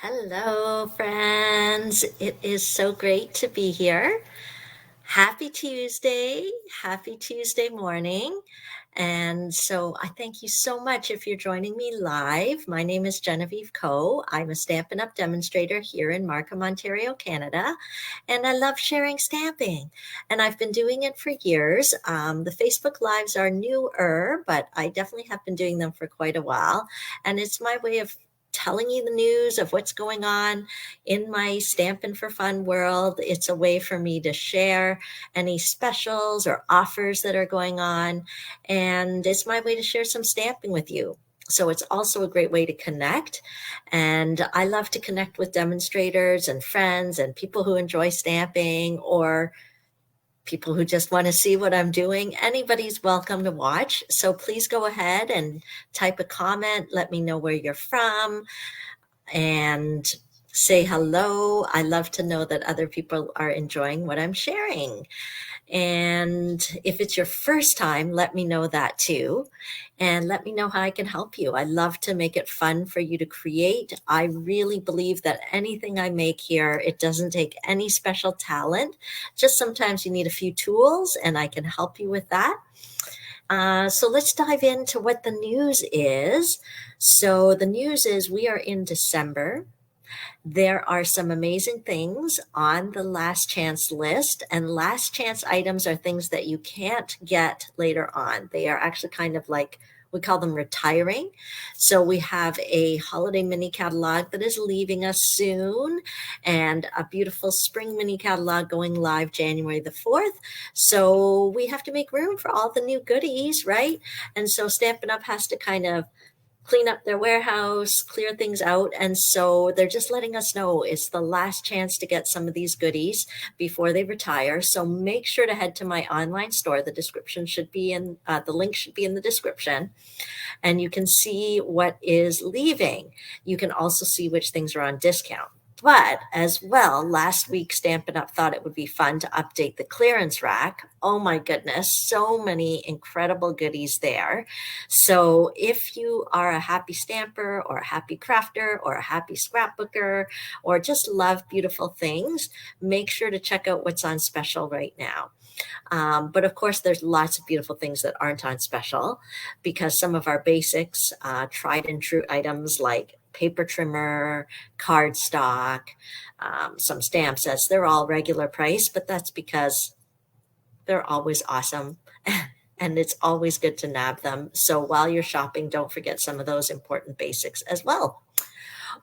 Hello, friends. It is so great to be here. Happy Tuesday. Happy Tuesday morning. And so I thank you so much if you're joining me live. My name is Genevieve Coe. I'm a Stampin' Up! Demonstrator here in Markham, Ontario, Canada. And I love sharing stamping. And I've been doing it for years. The Facebook Lives are newer, but I definitely have been doing them for quite a while. And it's my way of telling you the news of what's going on in my Stampin' for Fun world. It's a way for me to share any specials or offers that are going on. And it's my way to share some stamping with you. So it's also a great way to connect. And I love to connect with demonstrators and friends and people who enjoy stamping or people who just want to see what I'm doing. Anybody's welcome to watch. So please go ahead and type a comment. Let me know where you're from and say hello. I love to know that other people are enjoying what I'm sharing. And if it's your first time, let me know that too. And let me know how I can help you. I love to make it fun for you to create. I really believe that anything I make here, it doesn't take any special talent. Just sometimes you need a few tools, and I can help you with that. So let's dive into what the news is. So the news is we are in December. There are some amazing things on the last chance list, and last chance items are things that you can't get later on. They are actually kind of like, we call them retiring. So we have a holiday mini catalog that is leaving us soon, and a beautiful spring mini catalog going live January the 4th. So we have to make room for all the new goodies, right? And so Stampin' Up! Has to kind of clean up their warehouse, clear things out. And so they're just letting us know it's the last chance to get some of these goodies before they retire. So make sure to head to my online store. The description should be in, the link should be in the description. And you can see what is leaving. You can also see which things are on discount. But as well, last week Stampin' Up! Thought it would be fun to update the clearance rack. Oh my goodness, so many incredible goodies there. So if you are a happy stamper or a happy crafter or a happy scrapbooker or just love beautiful things, make sure to check out what's on special right now. But of course, there's lots of beautiful things that aren't on special because some of our basics, tried and true items like paper trimmer, cardstock, some stamp sets, they're all regular price, but that's because they're always awesome. And it's always good to nab them. So while you're shopping, don't forget some of those important basics as well.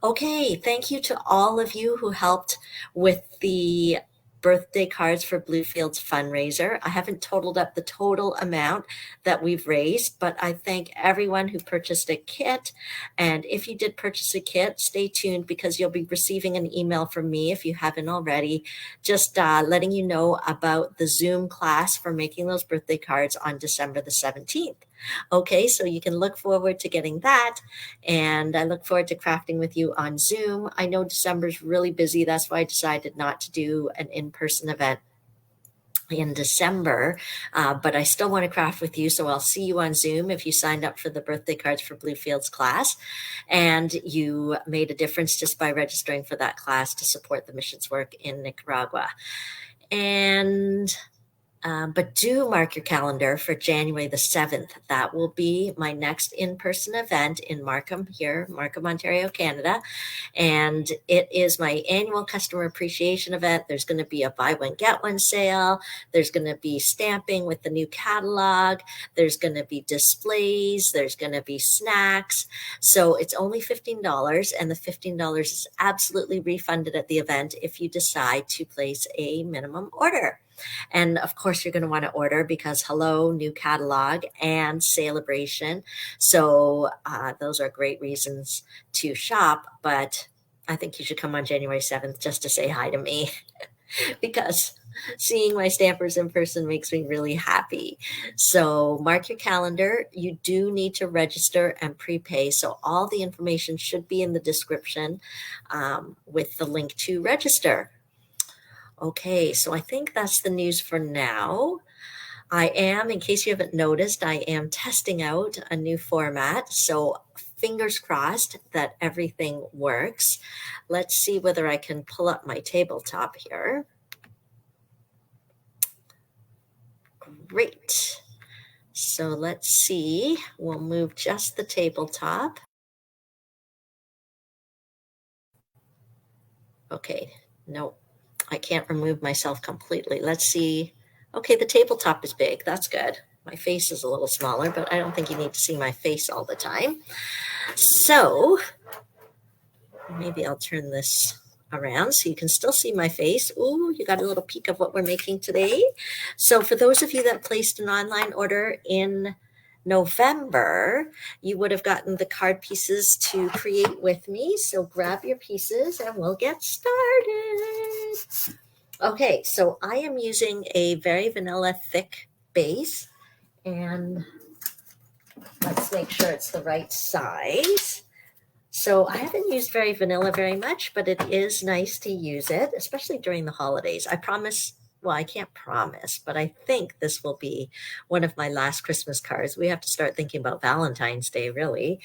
Okay, thank you to all of you who helped with the birthday cards for Bluefield's fundraiser. I haven't totaled up the total amount that we've raised, but I thank everyone who purchased a kit. And if you did purchase a kit, stay tuned because you'll be receiving an email from me if you haven't already, just letting you know about the Zoom class for making those birthday cards on December the 17th. Okay, so you can look forward to getting that. And I look forward to crafting with you on Zoom. I know December's really busy. That's why I decided not to do an in-person event in December, but I still want to craft with you. So I'll see you on Zoom if you signed up for the birthday cards for Bluefield's class and you made a difference just by registering for that class to support the missions work in Nicaragua. And but do mark your calendar for January the 7th. That will be my next in-person event in Markham here, Markham, Ontario, Canada. And it is my annual customer appreciation event. There's going to be a buy one, get one sale. There's going to be stamping with the new catalog. There's going to be displays. There's going to be snacks. So it's only $15, and the $15 is absolutely refunded at the event if you decide to place a minimum order. And of course, you're going to want to order because hello, new catalog and celebration. So those are great reasons to shop. But I think you should come on January 7th just to say hi to me because seeing my stampers in person makes me really happy. So mark your calendar. You do need to register and prepay. So all the information should be in the description with the link to register. Okay, so I think that's the news for now. I am, in case you haven't noticed, I am testing out a new format. So fingers crossed that everything works. Let's see whether I can pull up my tabletop here. Great. So let's see. We'll move just the tabletop. Okay, no, I can't remove myself completely. Let's see. Okay, the tabletop is big. That's good. My face is a little smaller, but I don't think you need to see my face all the time. So maybe I'll turn this around so you can still see my face. Ooh, you got a little peek of what we're making today. So for those of you that placed an online order in November, you would have gotten the card pieces to create with me. So grab your pieces and we'll get started. Okay, so I am using a very vanilla thick base, and let's make sure it's the right size. So I haven't used very vanilla very much, but it is nice to use it, especially during the holidays. I promise, well, I can't promise, but I think this will be one of my last Christmas cards. We have to start thinking about Valentine's Day, really.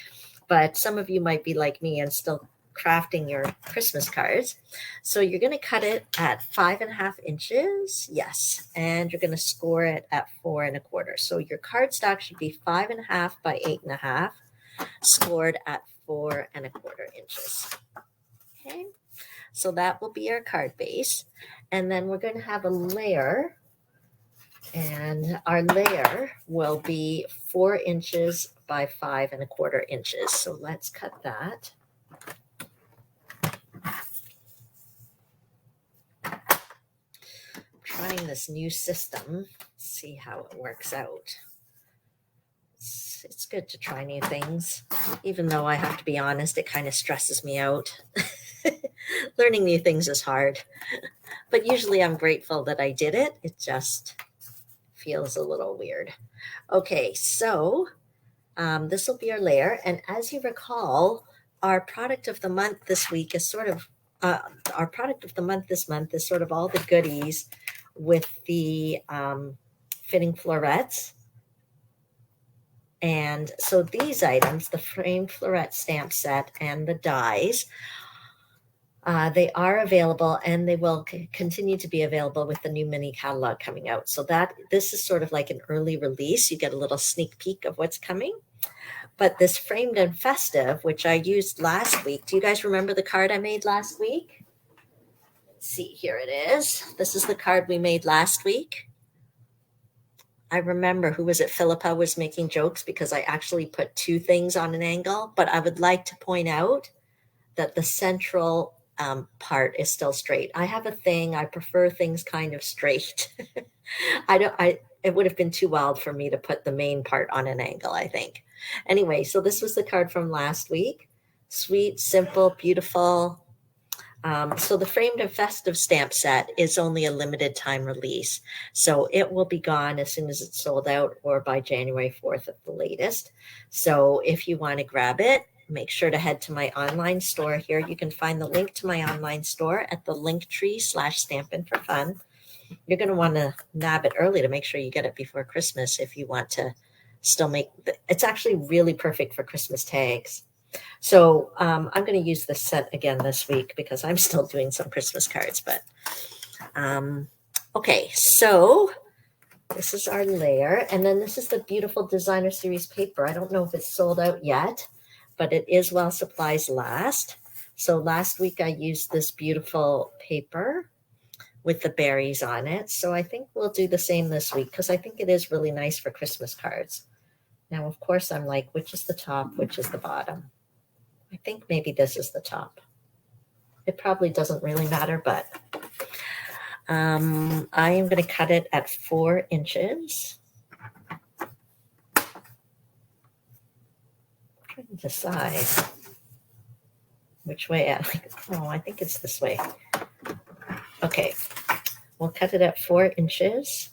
But some of you might be like me and still crafting your Christmas cards. So you're going to cut it at 5.5 inches. Yes. And you're going to score it at 4.25. So your cardstock should be 5.5 by 8.5, scored at 4.25 inches. Okay. So that will be our card base. And then we're going to have a layer, and our layer will be 4 inches by 5.25 inches. So let's cut that. Trying this new system, see how it works out. It's good to try new things, even though I have to be honest, it kind of stresses me out. Learning new things is hard, but usually I'm grateful that I did it. It just feels a little weird. Okay, so this will be our layer, and as you recall, our product of the month this week is sort of our product of the month this month is sort of all the goodies with the fitting florets. And so these items, the framed floret stamp set and the dies, they are available, and they will continue to be available with the new mini catalog coming out. So that this is sort of like an early release. You get a little sneak peek of what's coming. But this Framed and Festive, which I used last week, do you guys remember the card I made last week? Let's see, here it is. This is the card we made last week. I remember, who was it? Philippa was making jokes because I actually put two things on an angle, but I would like to point out that the central part is still straight. I have a thing, I prefer things kind of straight. It would have been too wild for me to put the main part on an angle, I think. Anyway, so this was the card from last week. Sweet, simple, beautiful. So the Framed and Festive stamp set is only a limited time release. So it will be gone as soon as it's sold out, or by January 4th at the latest. So if you want to grab it, make sure to head to my online store here. You can find the link to my online store at the linktree/Stampin' for Fun. You're going to want to nab it early to make sure you get it before Christmas if you want to still make it's actually really perfect for Christmas tags. So I'm going to use this set again this week because I'm still doing some Christmas cards. But okay, so this is our layer, and then this is the beautiful designer series paper. I don't know if it's sold out yet, but it is while supplies last. So last week I used this beautiful paper with the berries on it. So I think we'll do the same this week because I think it is really nice for Christmas cards. Now, of course, I'm like, which is the top, which is the bottom? I think maybe this is the top. It probably doesn't really matter, but I am going to cut it at 4 inches. I'm trying to decide which way. I think it's this way. Okay, we'll cut it at 4 inches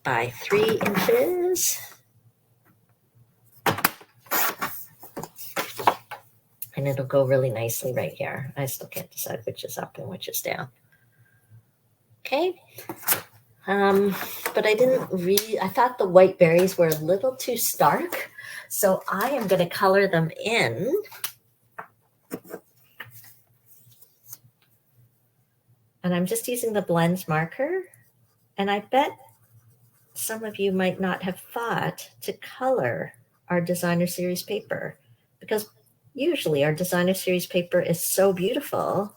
by 3 inches. And it'll go really nicely right here. I still can't decide which is up and which is down. Okay. But I thought the white berries were a little too stark. So I am going to color them in. And I'm just using the blends marker. And I bet some of you might not have thought to color our designer series paper, because usually our designer series paper is so beautiful,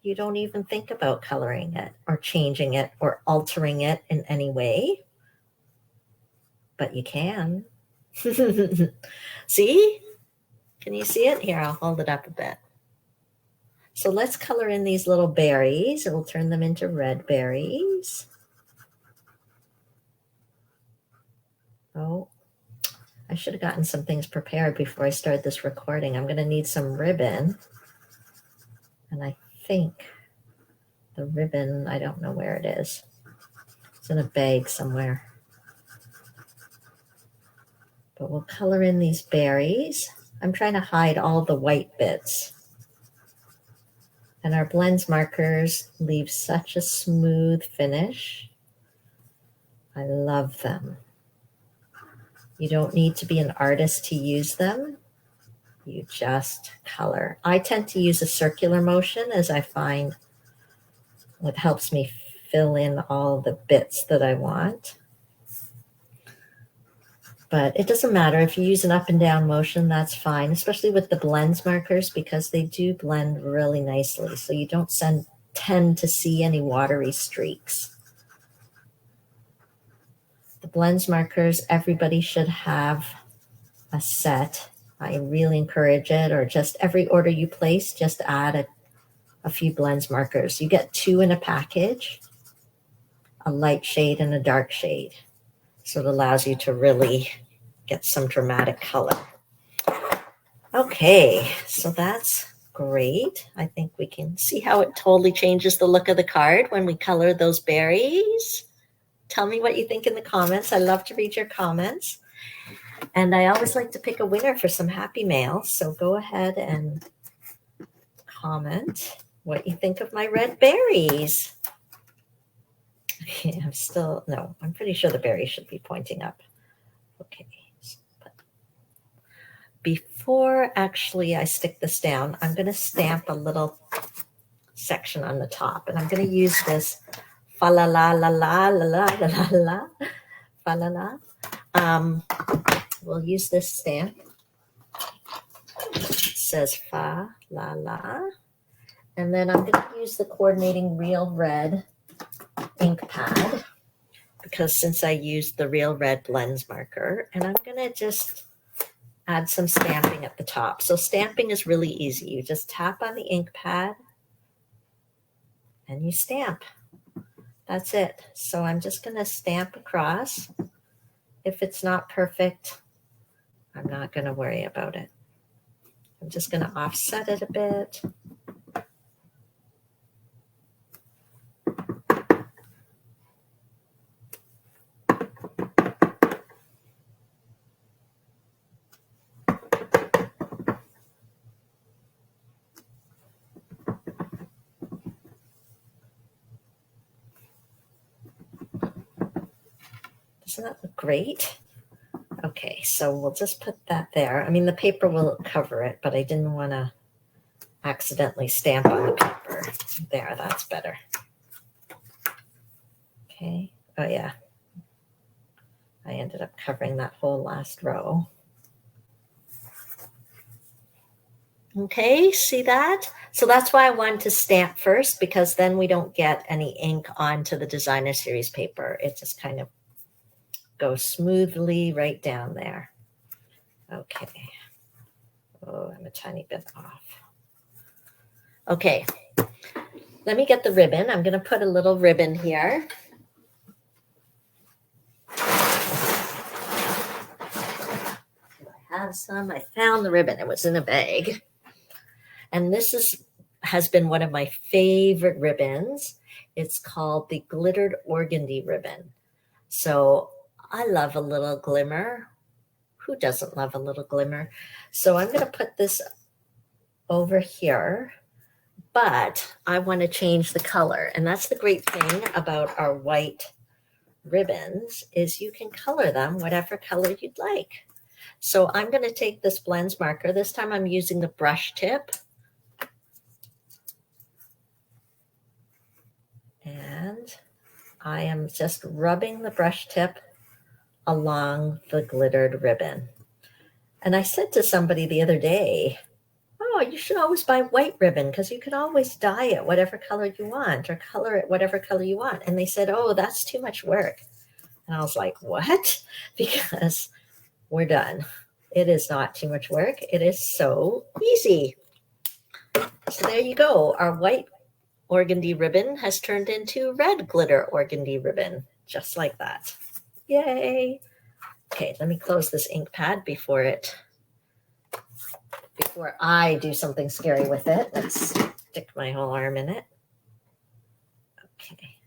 you don't even think about coloring it or changing it or altering it in any way. But you can. See? Can you see it? Here, I'll hold it up a bit. So let's color in these little berries. It will turn them into red berries. Oh, I should have gotten some things prepared before I start this recording. I'm going to need some ribbon. And I think the ribbon, I don't know where it is. It's in a bag somewhere. But we'll color in these berries. I'm trying to hide all the white bits. And our blends markers leave such a smooth finish. I love them. You don't need to be an artist to use them. You just color. I tend to use a circular motion, as I find it helps me fill in all the bits that I want. But it doesn't matter if you use an up and down motion, that's fine, especially with the blends markers, because they do blend really nicely. So you don't tend to see any watery streaks. The blends markers, everybody should have a set. I really encourage it, or just every order you place, just add a few blends markers. You get 2 in a package, a light shade and a dark shade. So it allows you to really get some dramatic color. Okay, so that's great. I think we can see how it totally changes the look of the card when we color those berries. Tell me what you think in the comments. I love to read your comments. And I always like to pick a winner for some happy mail. So go ahead and comment what you think of my red berries. Okay, I'm pretty sure the berries should be pointing up. Okay. Before actually I stick this down, I'm going to stamp a little section on the top, and I'm going to use this fa la la la la la la la la fa la la. We'll use this stamp. It says fa la la, and then I'm going to use the coordinating real red ink pad, because since I used the real red blends marker, and I'm going to just add some stamping at the top. So stamping is really easy. You just tap on the ink pad and you stamp. That's it. So I'm just going to stamp across. If it's not perfect, I'm not going to worry about it. I'm just going to offset it a bit. Doesn't that look great? Okay, so we'll just put that there. I mean, the paper will cover it, but I didn't want to accidentally stamp on the paper. There, that's better. Okay, oh yeah. I ended up covering that whole last row. Okay, see that? So that's why I wanted to stamp first, because then we don't get any ink onto the designer series paper. It just kind of goes smoothly right down there. Okay. Oh, I'm a tiny bit off. Okay, let me get the ribbon. I'm going to put a little ribbon here. I have some. I found the ribbon. It was in a bag. And this has been one of my favorite ribbons. It's called the glittered organdy ribbon. So I love a little glimmer. Who doesn't love a little glimmer? So I'm going to put this over here, but I want to change the color. And that's the great thing about our white ribbons is you can color them whatever color you'd like. So I'm going to take this blends marker. This time I'm using the brush tip. And I am just rubbing the brush tip along the glittered ribbon. And I said to somebody the other day, oh, you should always buy white ribbon because you can always dye it whatever color you want or color it whatever color you want. And they said, oh, that's too much work. And I was like, what? Because we're done. It is not too much work. It is so easy. So there you go. Our white organdy ribbon has turned into red glitter organdy ribbon, just like that. Yay. Okay, let me close this ink pad before I do something scary with it. Let's stick my whole arm in it. Okay.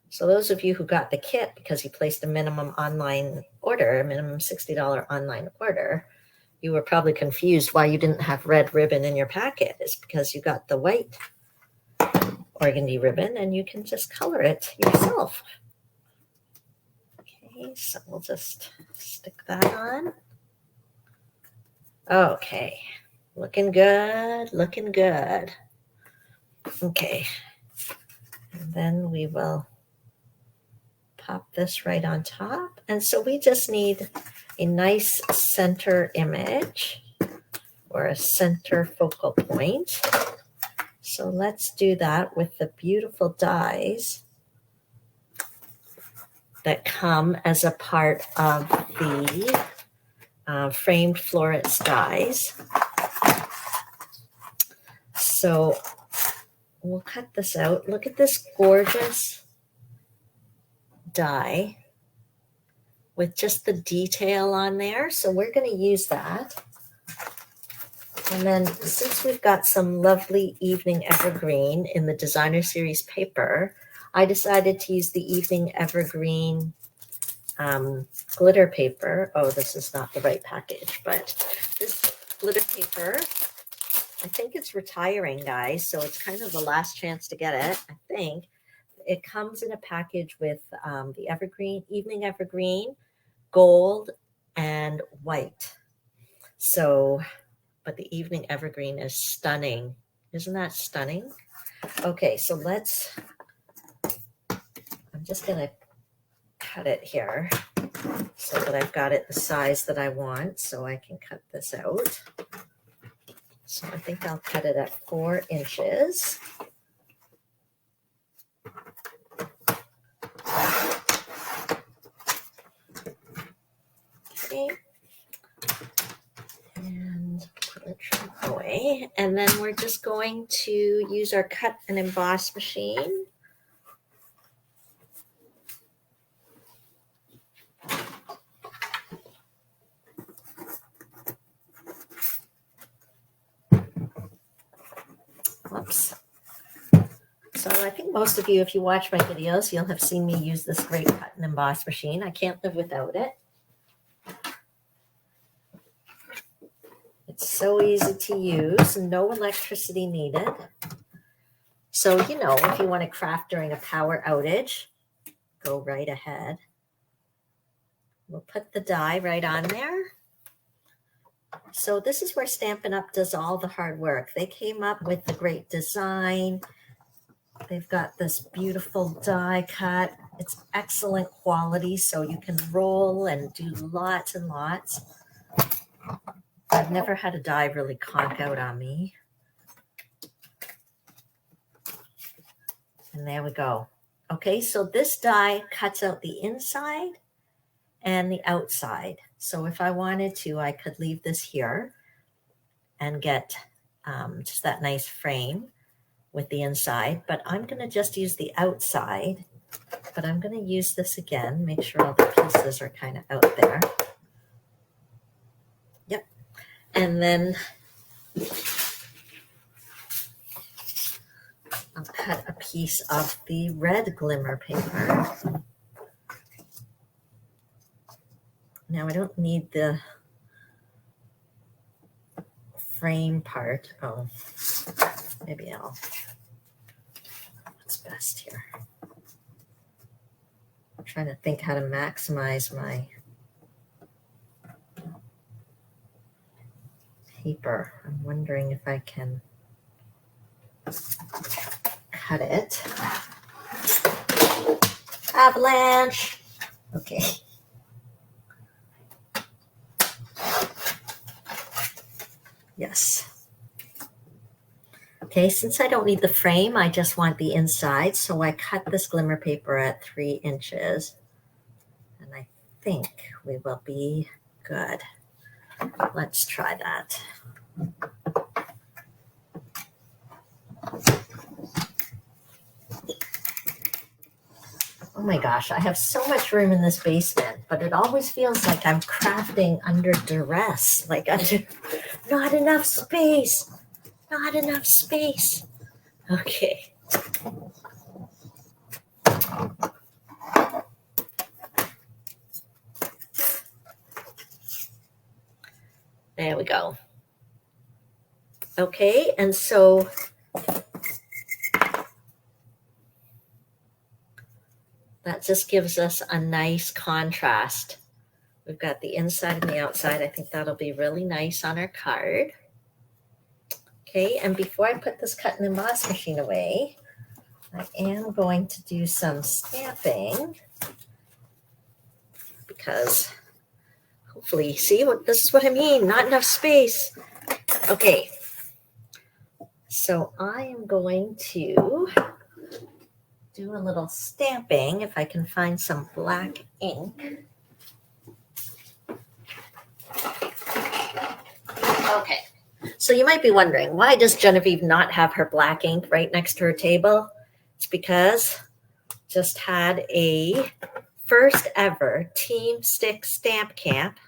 So those of you who got the kit because you placed a minimum online order, a minimum $60 online order, you were probably confused why you didn't have red ribbon in your packet. It's because you got the white organdy ribbon and you can just color it yourself. Okay, so we'll just stick that on. Okay, looking good, looking good. Okay, and then we will pop this right on top. And so we just need a nice center image or a center focal point. So let's do that with the beautiful dies that come as a part of the framed Florets dies. So we'll cut this out. Look at this gorgeous die with just the detail on there. So we're going to use that. And then since we've got some lovely evening evergreen in the designer series paper, I decided to use the evening evergreen glitter paper. Oh, this is not the right package, but this glitter paper, I think it's retiring, guys. So it's kind of the last chance to get it, I think. It comes in a package with the evergreen, evening evergreen, gold, and white. So, but the evening evergreen is stunning. Isn't that stunning? Okay, so I'm just going to cut it here so that I've got it the size that I want so I can cut this out. So I think I'll cut it at 4 inches. Okay. And put it away. And then we're just going to use our cut and emboss machine. Whoops. So I think most of you, if you watch my videos, you'll have seen me use this great cut and emboss machine. I can't live without it. It's so easy to use, no electricity needed. So, you know, if you want to craft during a power outage, go right ahead. We'll put the die right on there. So this is where Stampin' Up! Does all the hard work. They came up with the great design. They've got this beautiful die cut. It's excellent quality, so you can roll and do lots and lots. I've never had a die really conk out on me. And there we go. Okay, so this die cuts out the inside and the outside. So if I wanted to, I could leave this here and get just that nice frame with the inside, but I'm going to just use the outside, but I'm going to use this again, make sure all the pieces are kind of out there. Yep. And then I'll cut a piece of the red glimmer paper. Now I don't need the frame part. Oh, maybe what's best here? I'm trying to think how to maximize my paper. I'm wondering if I can cut it. Avalanche. Okay. Yes. Okay, since I don't need the frame, I just want the inside. So I cut this glimmer paper at 3 inches. And I think we will be good. Let's try that. Oh my gosh, I have so much room in this basement, but it always feels like I'm crafting under duress, like under not enough space, not enough space. Okay. There we go. Okay, and so that just gives us a nice contrast. We've got the inside and the outside. I think that'll be really nice on our card. Okay, and before I put this cut and emboss machine away, I am going to do some stamping because hopefully, see, this is what I mean, not enough space. Okay, so I am going to do a little stamping if I can find some black ink. Okay, so you might be wondering, why does Genevieve not have her black ink right next to her table? It's because just had a first ever Team Stick Stamp Camp.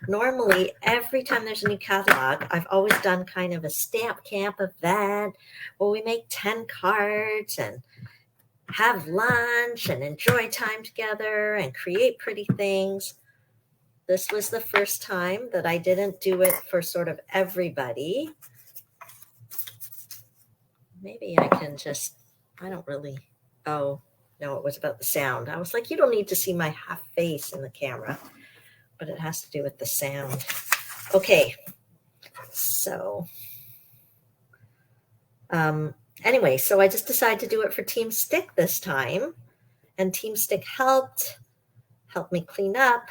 Normally, every time there's a new catalog, I've always done kind of a stamp camp event where we make 10 cards and have lunch and enjoy time together and create pretty things. This was the first time that I didn't do it for sort of everybody. Maybe I can just, I don't really, oh, no, it was about the sound. I was like, you don't need to see my half face in the camera, but it has to do with the sound. Okay, so anyway, so I just decided to do it for Team Stick this time, and Team Stick helped me clean up,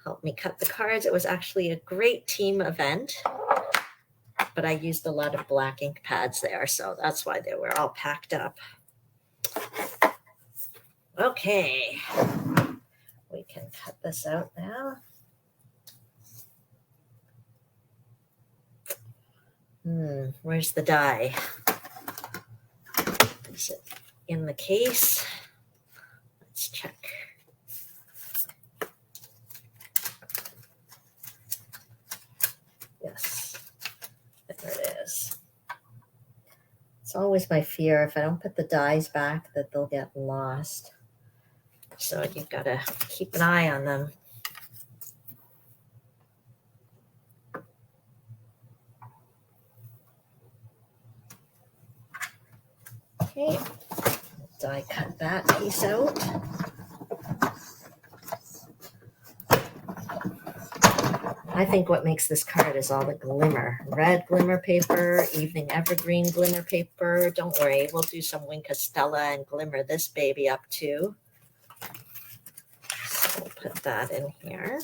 helped me cut the cards. It was actually a great team event, but I used a lot of black ink pads there, so that's why they were all packed up. Okay, we can cut this out now. Where's the die? Is it in the case? Let's check. Yes, there it is. It's always my fear if I don't put the dies back that they'll get lost. So you've got to keep an eye on them. Okay, die cut that piece out. I think what makes this card is all the glimmer. Red glimmer paper, evening evergreen glimmer paper. Don't worry, we'll do some Wink Stella and glimmer this baby up too. So we'll put that in here.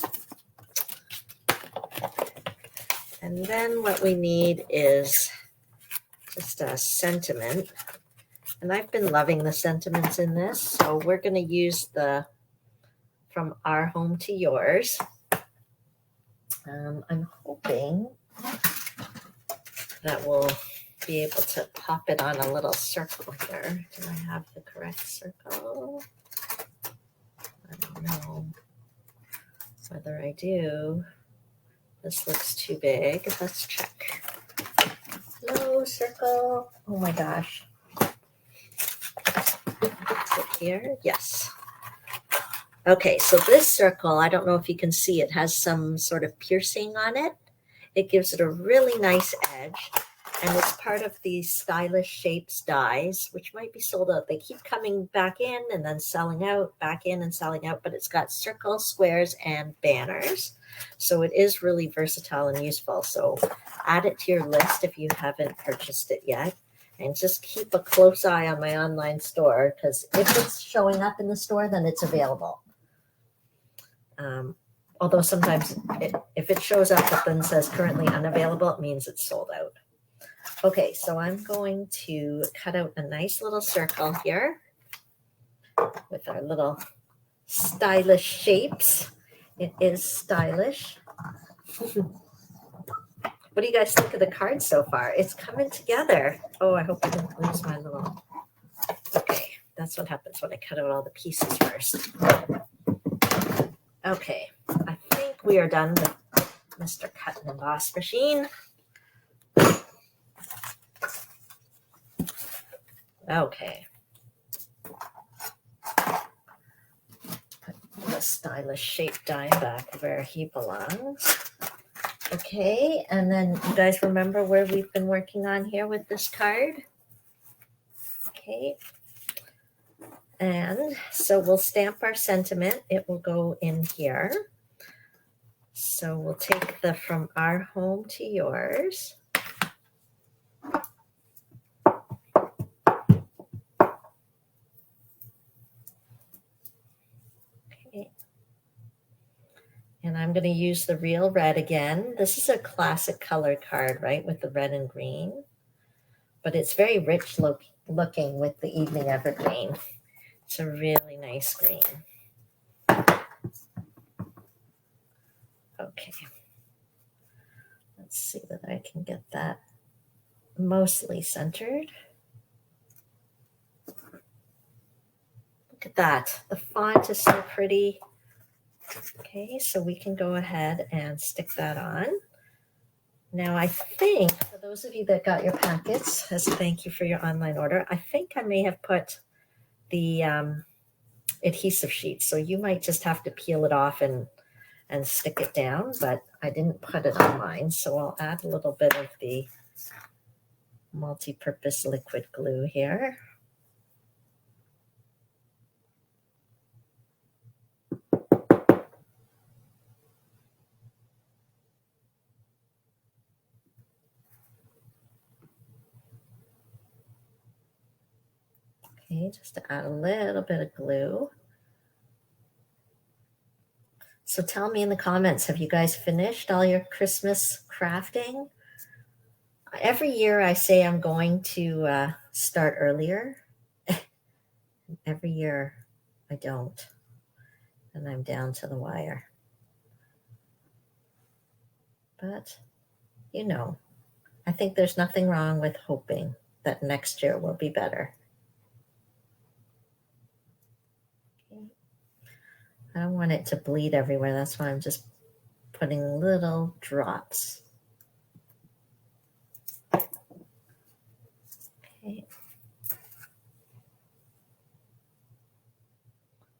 And then what we need is just a sentiment. And I've been loving the sentiments in this, so we're going to use the From Our Home to Yours. I'm hoping that we'll be able to pop it on a little circle here. Do I have the correct circle? I don't know whether I do. This looks too big. Let's check. No circle. Oh my gosh. Is it here? Yes. Okay, so this circle, I don't know if you can see, it has some sort of piercing on it. It gives it a really nice edge, and it's part of these stylish shapes dies, which might be sold out. They keep coming back in and then selling out, back in and selling out, but it's got circles, squares, and banners. So it is really versatile and useful. So add it to your list if you haven't purchased it yet. And just keep a close eye on my online store, because if it's showing up in the store, then it's available. Although sometimes if it shows up but then says currently unavailable, it means it's sold out. Okay, so I'm going to cut out a nice little circle here with our little stylish shapes. It is stylish. What do you guys think of the card so far? It's coming together. Oh, I hope I didn't lose my little... Okay, that's what happens when I cut out all the pieces first. Okay, I think we are done with Mr. Cut and Emboss machine. Okay. Put the stylish shape die back where he belongs. Okay, and then you guys remember where we've been working on here with this card? Okay. And so we'll stamp our sentiment. It will go in here. So we'll take the from our home to yours. Okay. And I'm going to use the real red again. This is a classic color card, right, with the red and green. But it's very rich looking with the evening evergreen. It's a really nice green. Okay. Let's see that I can get that mostly centered. Look at that. The font is so pretty. Okay, so we can go ahead and stick that on. Now, I think, for those of you that got your packets, as a thank you for your online order, I think I may have put the adhesive sheet. So you might just have to peel it off and stick it down, but I didn't put it on mine. So I'll add a little bit of the multi-purpose liquid glue here. Okay, just to add a little bit of glue. So tell me in the comments, have you guys finished all your Christmas crafting? Every year I say I'm going to start earlier. Every year I don't, and I'm down to the wire. But, you know, I think there's nothing wrong with hoping that next year will be better. Okay. I don't want it to bleed everywhere. That's why I'm just putting little drops. Okay.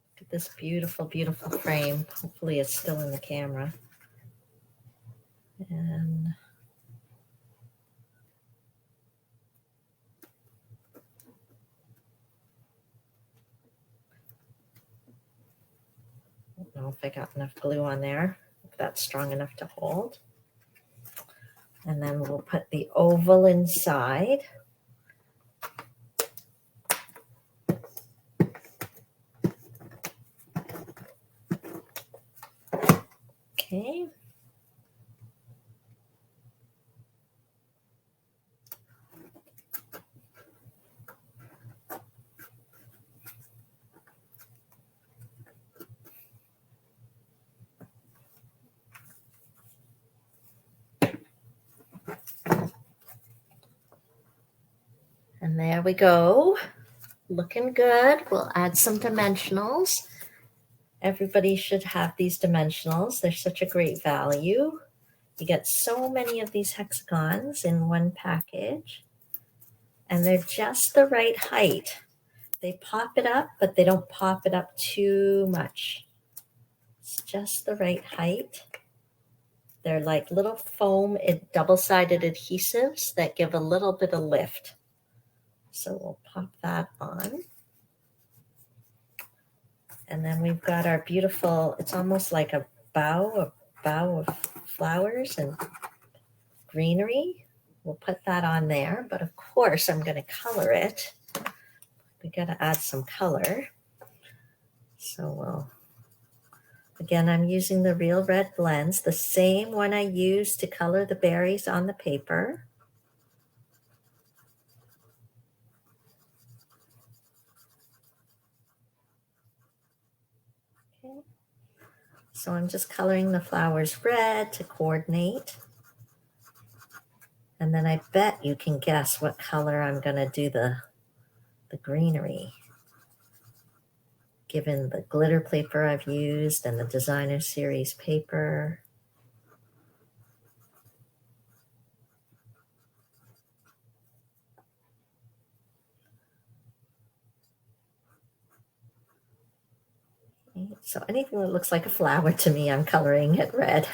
Look at this beautiful, beautiful frame. Hopefully it's still in the camera. And I don't know if I got enough glue on there, if that's strong enough to hold. And then we'll put the oval inside. Okay. And there we go. Looking good. We'll add some dimensionals. Everybody should have these dimensionals. They're such a great value. You get so many of these hexagons in one package, and they're just the right height. They pop it up, but they don't pop it up too much. It's just the right height. They're like little foam double-sided adhesives that give a little bit of lift. So we'll pop that on. And then we've got our beautiful, it's almost like a bow of flowers and greenery. We'll put that on there, but of course I'm going to color it. We got to add some color. So again, I'm using the Real Red Blends, the same one I used to color the berries on the paper. Okay. So I'm just coloring the flowers red to coordinate. And then I bet you can guess what color I'm going to do the greenery, given the glitter paper I've used and the designer series paper. So anything that looks like a flower to me, I'm coloring it red.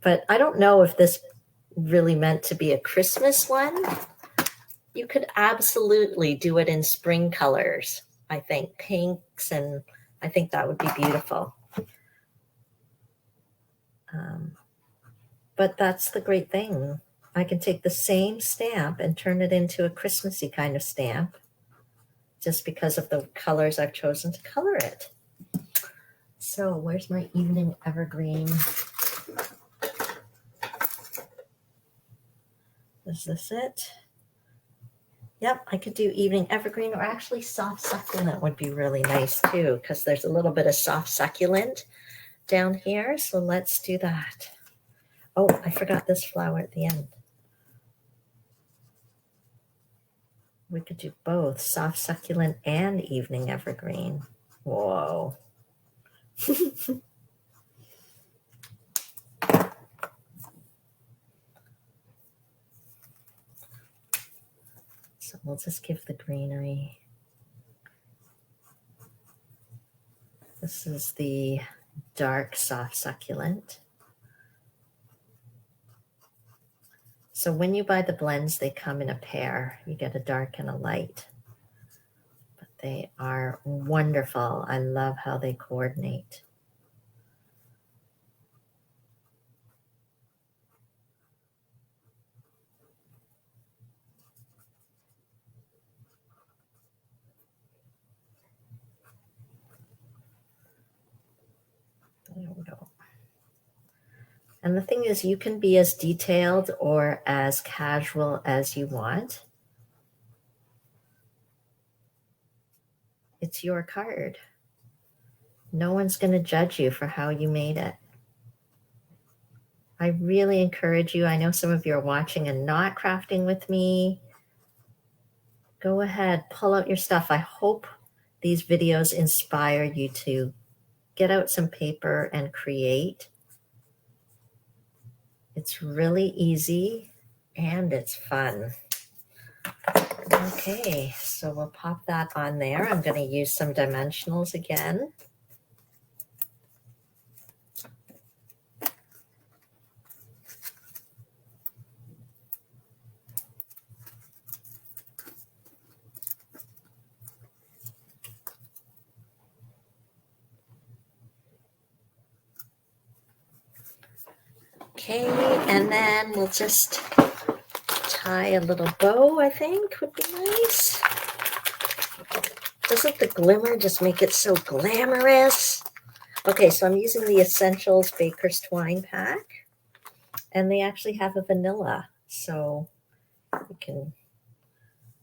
But I don't know if this really meant to be a Christmas one. You could absolutely do it in spring colors, I think, pinks, and I think that would be beautiful. But that's the great thing. I can take the same stamp and turn it into a Christmassy kind of stamp just because of the colors I've chosen to color it. So where's my evening evergreen? Is this it? Yep, I could do evening evergreen, or actually soft succulent would be really nice too, because there's a little bit of soft succulent down here. So let's do that. Oh, I forgot this flower at the end. We could do both soft succulent and evening evergreen. Whoa. So we'll just give the greenery. This is the dark soft succulent. So when you buy the blends, they come in a pair. You get a dark and a light. But they are wonderful. I love how they coordinate. There we go. And the thing is, you can be as detailed or as casual as you want. It's your card. No one's going to judge you for how you made it. I really encourage you. I know some of you are watching and not crafting with me. Go ahead, pull out your stuff. I hope these videos inspire you to get out some paper and create. It's really easy and it's fun. Okay, so we'll pop that on there. I'm going to use some dimensionals again. Okay, and then we'll just tie a little bow, I think would be nice. Doesn't the glimmer just make it so glamorous? Okay, so I'm using the Essentials Baker's Twine pack, and they actually have a vanilla. So you can,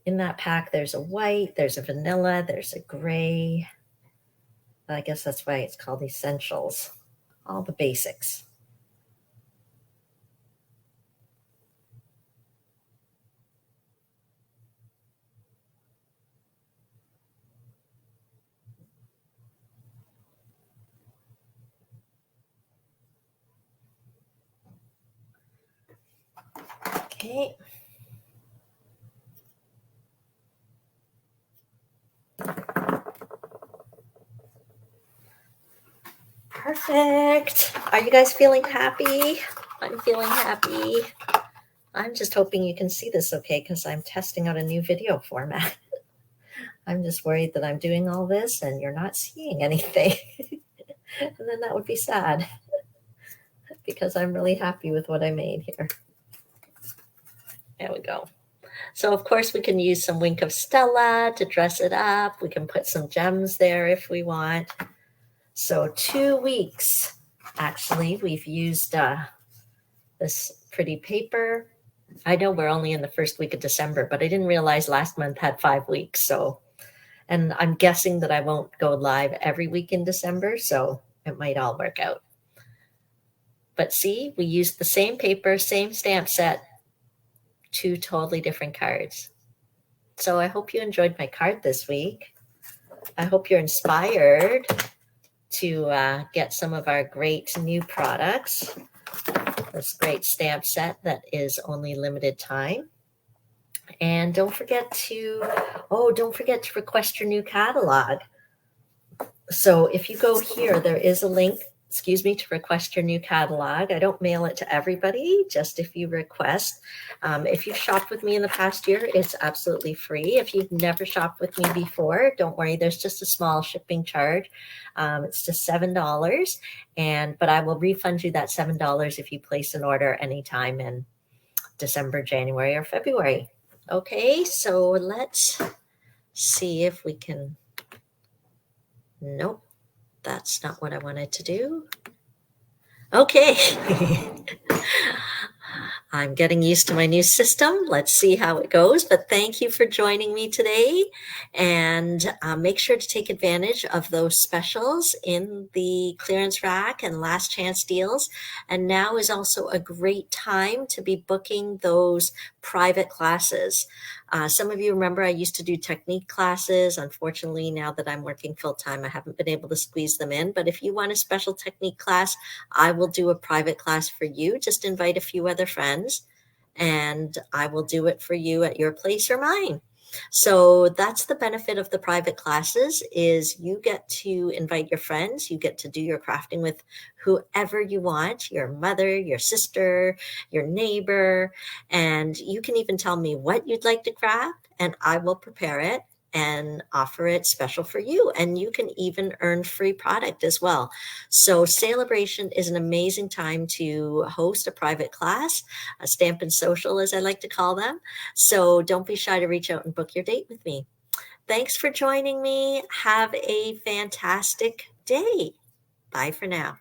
in that pack, there's a white, there's a vanilla, there's a gray. I guess that's why it's called Essentials. All the basics. Okay. Perfect. Are you guys feeling happy? I'm feeling happy. I'm just hoping you can see this okay because I'm testing out a new video format. I'm just worried that I'm doing all this and you're not seeing anything. And then that would be sad because I'm really happy with what I made here. There we go. So of course we can use some Wink of Stella to dress it up. We can put some gems there if we want. So 2 weeks, actually, we've used this pretty paper. I know we're only in the first week of December, but I didn't realize last month had 5 weeks. So, and I'm guessing that I won't go live every week in December, so it might all work out. But see, we used the same paper, same stamp set, 2 totally different cards. So I hope you enjoyed my card this week. I hope you're inspired to get some of our great new products. This great stamp set that is only limited time. And don't forget to request your new catalog. So if you go here, there is a link, to request your new catalog. I don't mail it to everybody, just if you request. If you've shopped with me in the past year, it's absolutely free. If you've never shopped with me before, don't worry, there's just a small shipping charge. It's just $7, but I will refund you that $7 if you place an order anytime in December, January, or February. Okay, so let's see if we can, nope, that's not what I wanted to do. Okay. I'm getting used to my new system. Let's see how it goes. But thank you for joining me today. And make sure to take advantage of those specials in the clearance rack and last chance deals. And now is also a great time to be booking those private classes. Some of you remember I used to do technique classes. Unfortunately, now that I'm working full-time, I haven't been able to squeeze them in. But if you want a special technique class, I will do a private class for you. Just invite a few other friends and I will do it for you at your place or mine. So that's the benefit of the private classes is you get to invite your friends, you get to do your crafting with whoever you want, your mother, your sister, your neighbor, and you can even tell me what you'd like to craft and I will prepare it and offer it special for you. And you can even earn free product as well. So Celebration is an amazing time to host a private class, a Stampin' Social, as I like to call them. So don't be shy to reach out and book your date with me. Thanks for joining me. Have a fantastic day. Bye for now.